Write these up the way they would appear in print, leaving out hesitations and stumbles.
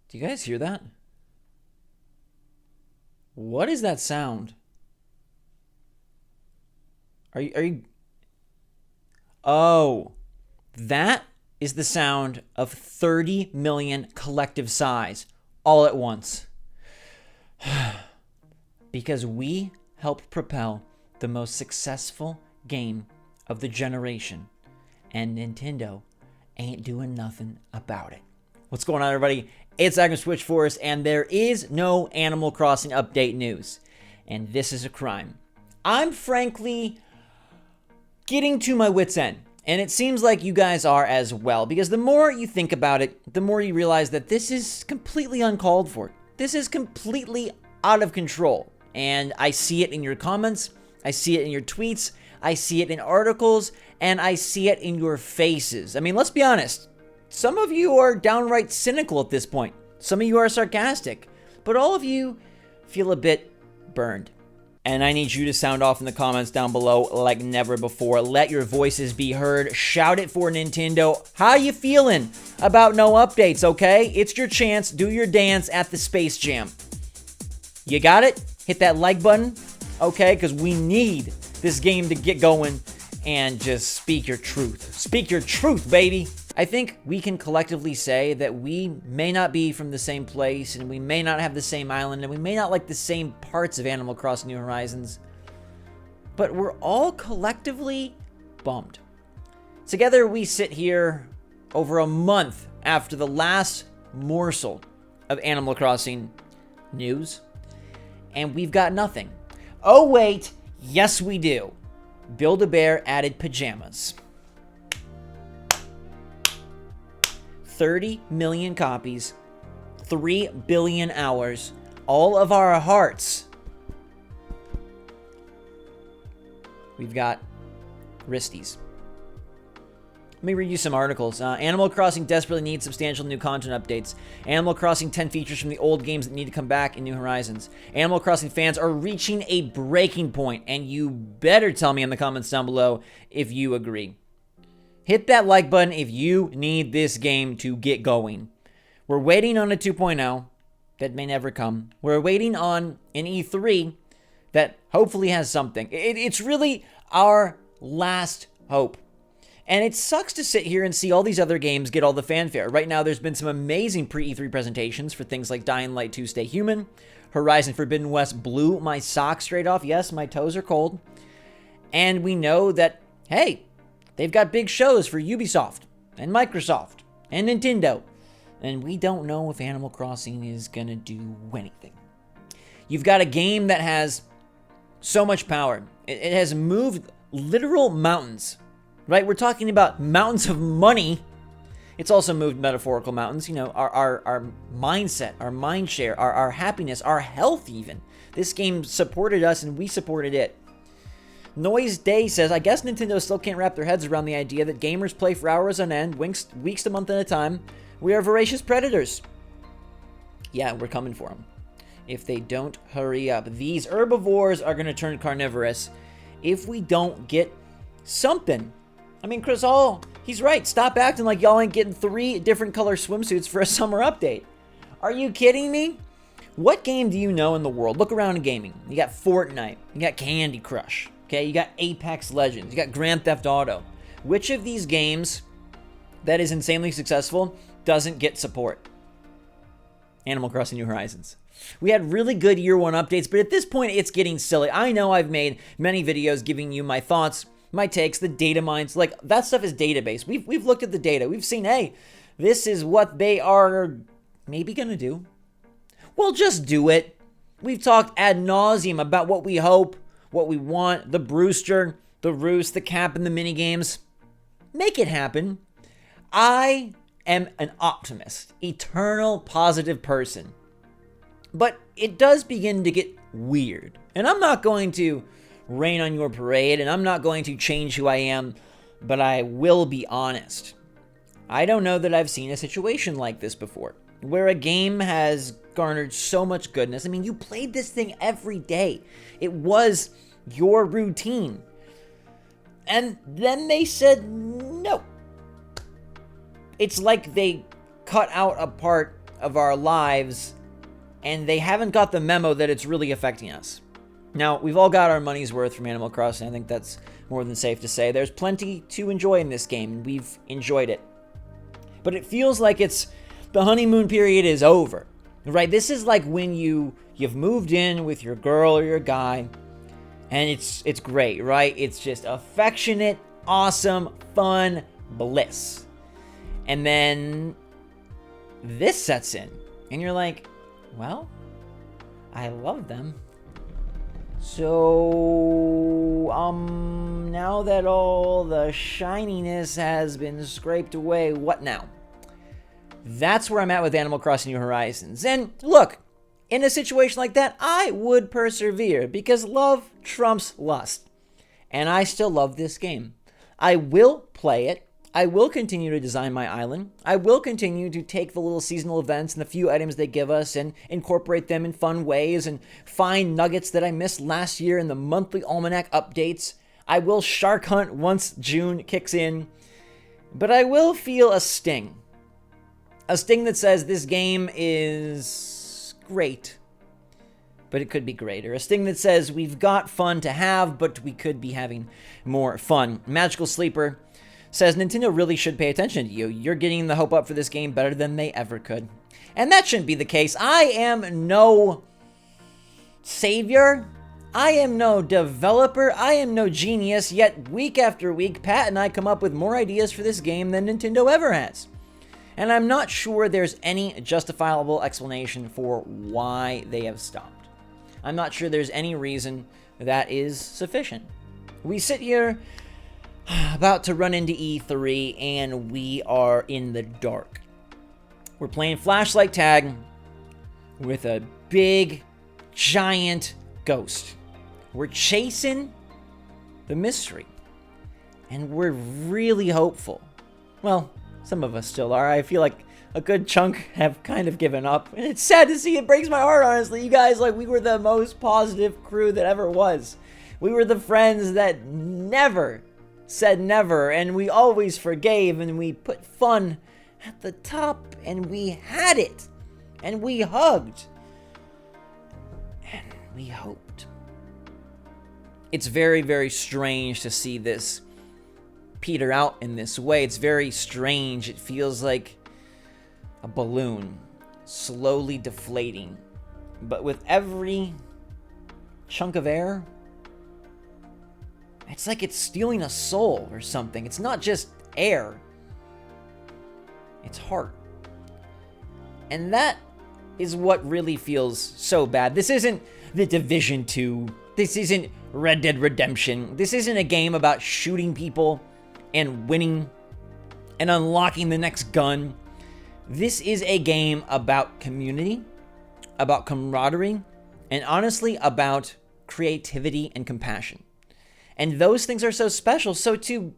Do you guys hear that? What is that sound? Are you... Oh, that is the sound of 30 million collective sighs all at once. Because we helped propel the most successful game of the generation, and Nintendo ain't doing nothing about it. What's going on, everybody? It's Zach from SwitchForce, and there is no Animal Crossing update news, and this is a crime. I'm frankly getting to my wit's end, and it seems like you guys are as well, because the more you think about it, the more you realize that this is completely uncalled for. This is completely out of control, and I see it in your comments, I see it in your tweets, I see it in articles, and I see it in your faces. I mean, let's be honest. Some of you are downright cynical at this point. Some of you are sarcastic. But all of you feel a bit burned. And I need you to sound off in the comments down below like never before. Let your voices be heard. Shout it for Nintendo. How you feeling about no updates, okay? It's your chance. Do your dance at the Space Jam. You got it? Hit that like button, okay? Because we need this game to get going. And just speak your truth. Speak your truth, baby. I think we can collectively say that we may not be from the same place, and we may not have the same island, and we may not like the same parts of Animal Crossing New Horizons, but we're all collectively bummed. Together we sit here over a month after the last morsel of Animal Crossing news, and we've got nothing. Oh wait, yes we do. Build-A-Bear added pajamas. 30 million copies, 3 billion hours, all of our hearts. We've got wristies. Let me read you some articles. Animal Crossing desperately needs substantial new content updates. Animal Crossing 10 features from the old games that need to come back in New Horizons. Animal Crossing fans are reaching a breaking point, and you better tell me in the comments down below if you agree. Hit that like button if you need this game to get going. We're waiting on a 2.0 that may never come. We're waiting on an E3 that hopefully has something. It's really our last hope. And it sucks to sit here and see all these other games get all the fanfare. Right now, there's been some amazing pre-E3 presentations for things like Dying Light 2 Stay Human. Horizon Forbidden West blew my socks straight off. Yes, my toes are cold. And we know that, hey, they've got big shows for Ubisoft and Microsoft and Nintendo. And we don't know if Animal Crossing is going to do anything. You've got a game that has so much power. It has moved literal mountains. Right? We're talking about mountains of money. It's also moved metaphorical mountains. You know, our mindset, our mind share, our happiness, our health even. This game supported us and we supported it. Noise Day says, I guess Nintendo still can't wrap their heads around the idea that gamers play for hours on end, weeks to month at a time. We are voracious predators. Yeah, we're coming for them. If they don't hurry up. These herbivores are going to turn carnivorous if we don't get something. I mean, Chris Hall, he's right. Stop acting like y'all ain't getting 3 different color swimsuits for a summer update. Are you kidding me? What game do you know in the world? Look around in gaming. You got Fortnite. You got Candy Crush. Okay, you got Apex Legends. You got Grand Theft Auto. Which of these games that is insanely successful doesn't get support? Animal Crossing New Horizons. We had really good year 1 updates, but at this point, it's getting silly. I know I've made many videos giving you my thoughts, my takes, the data mines, like that stuff is database. We've looked at the data. We've seen, hey, this is what they are maybe gonna do. Well, just do it. We've talked ad nauseum about what we hope, what we want, the Brewster, the Roost, the Cap, and the mini games. Make it happen. I am an optimist, eternal positive person. But it does begin to get weird. And I'm not going to rain on your parade, and I'm not going to change who I am, but I will be honest. I don't know that I've seen a situation like this before, where a game has garnered so much goodness. I mean, you played this thing every day. It was your routine. And then they said no. It's like they cut out a part of our lives, and they haven't got the memo that it's really affecting us. Now, we've all got our money's worth from Animal Crossing. I think that's more than safe to say. There's plenty to enjoy in this game, and we've enjoyed it. But it feels like the honeymoon period is over, right? This is like when you've moved in with your girl or your guy, and it's great, right? It's just affectionate, awesome, fun bliss. And then this sets in, and you're like, well, I love them. So, now that all the shininess has been scraped away, what now? That's where I'm at with Animal Crossing New Horizons. And look, in a situation like that, I would persevere because love trumps lust. And I still love this game. I will play it. I will continue to design my island. I will continue to take the little seasonal events and the few items they give us and incorporate them in fun ways and find nuggets that I missed last year in the monthly almanac updates. I will shark hunt once June kicks in. But I will feel a sting. A sting that says this game is great, but it could be greater. A sting that says we've got fun to have, but we could be having more fun. Magical Sleeper says Nintendo really should pay attention to you. You're getting the hope up for this game better than they ever could. And that shouldn't be the case. I am no savior. I am no developer. I am no genius. Yet week after week, Pat and I come up with more ideas for this game than Nintendo ever has. And I'm not sure there's any justifiable explanation for why they have stopped. I'm not sure there's any reason that is sufficient. We sit here about to run into E3, and we are in the dark. We're playing flashlight tag with a big, giant ghost. We're chasing the mystery, and we're really hopeful. Well, some of us still are. I feel like a good chunk have kind of given up, and it's sad to see. It breaks my heart, honestly. You guys, we were the most positive crew that ever was. We were the friends that never said never, and we always forgave, and we put fun at the top, and we had it, and we hugged, and we hoped. It's very, very strange to see this peter out in this way. It's very strange. It feels like a balloon slowly deflating, but with every chunk of air, it's like it's stealing a soul or something. It's not just air. It's heart. And that is what really feels so bad. This isn't The Division 2. This isn't Red Dead Redemption. This isn't a game about shooting people and winning and unlocking the next gun. This is a game about community, about camaraderie, and honestly about creativity and compassion. And those things are so special. So to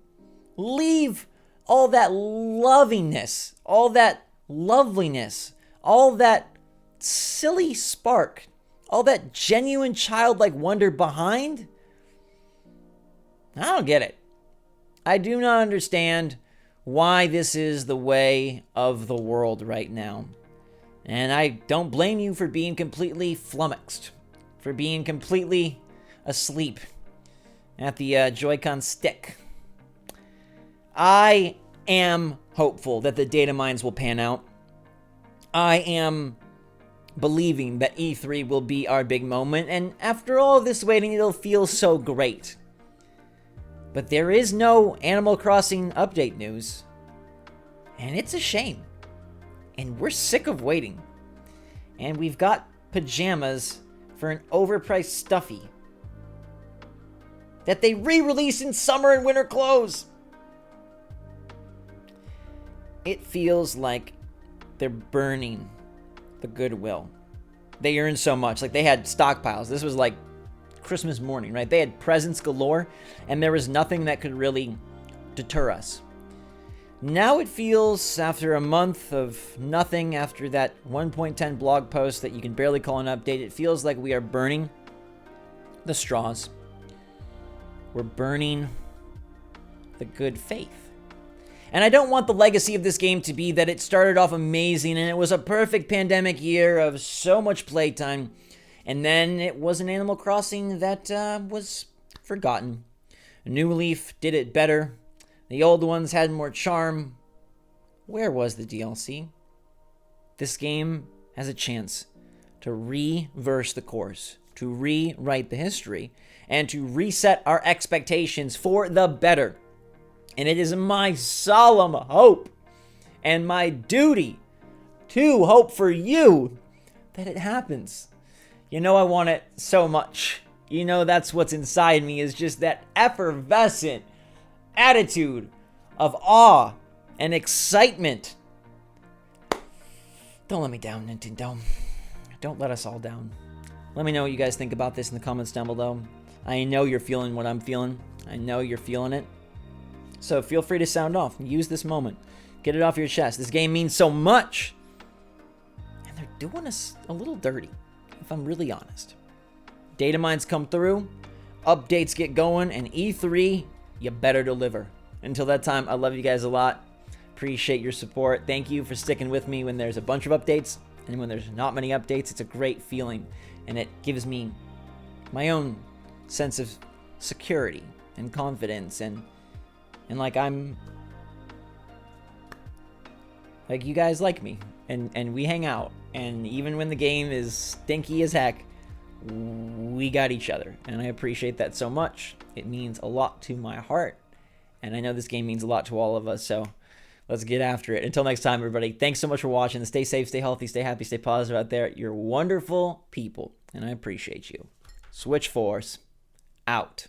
leave all that lovingness, all that loveliness, all that silly spark, all that genuine childlike wonder behind, I don't get it. I do not understand why this is the way of the world right now. And I don't blame you for being completely flummoxed, for being completely asleep at the Joy-Con stick. I am hopeful that the data mines will pan out. I am believing that E3 will be our big moment, and after all this waiting, it'll feel so great. But there is no Animal Crossing update news, and it's a shame. And we're sick of waiting. And we've got pajamas for an overpriced stuffy that they re-release in summer and winter clothes. It feels like they're burning the goodwill. They earned so much. They had stockpiles. This was like Christmas morning, right? They had presents galore, and there was nothing that could really deter us. Now it feels, after a month of nothing, after that 1.10 blog post that you can barely call an update, it feels like we are burning the straws. We're burning the good faith. And I don't want the legacy of this game to be that it started off amazing and it was a perfect pandemic year of so much playtime, and then it was an Animal Crossing that was forgotten. New Leaf did it better. The old ones had more charm. Where was the DLC? This game has a chance to reverse the course, to rewrite the history, and to reset our expectations for the better. And it is my solemn hope and my duty to hope for you that it happens. You know I want it so much. You know that's what's inside me, is just that effervescent attitude of awe and excitement. Don't let me down, Nintendo. Don't let us all down. Let me know what you guys think about this in the comments down below. I know you're feeling what I'm feeling. I know you're feeling it. So feel free to sound off. Use this moment. Get it off your chest. This game means so much. And they're doing us a little dirty, if I'm really honest. Data mines come through, updates get going, and E3, you better deliver. Until that time, I love you guys a lot. Appreciate your support. Thank you for sticking with me when there's a bunch of updates. And when there's not many updates, it's a great feeling. And it gives me my own sense of security and confidence. And like I'm... like you guys like me. And we hang out. And even when the game is stinky as heck, we got each other. And I appreciate that so much. It means a lot to my heart. And I know this game means a lot to all of us. So let's get after it. Until next time, everybody, thanks so much for watching. Stay safe, stay healthy, stay happy, stay positive out there. You're wonderful people, and I appreciate you. SwitchForce, out.